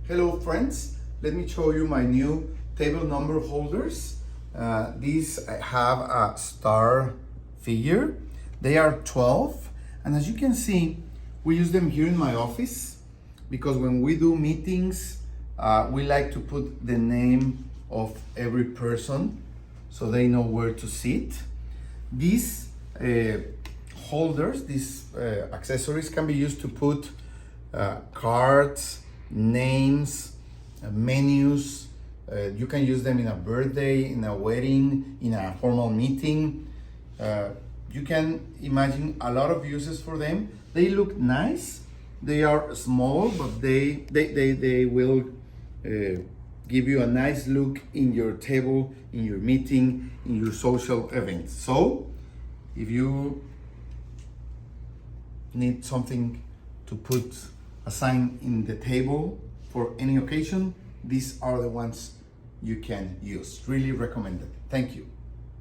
Hello friends, let me show you my new table number holders. These have a star figure. They are 12, and as you can see, we use them here in my office because when we do meetings, we like to put the name of every person so they know where to sit. These holders, these accessories can be used to put cards, names, menus. You can use them in a birthday, in a wedding, in a formal meeting. You can imagine a lot of uses for them. They look nice. They are small, but they will give you a nice look in your table, in your meeting, in your social events. So if you need something to put a sign in the table for any occasion, these are the ones you can use. Really recommended. Thank you.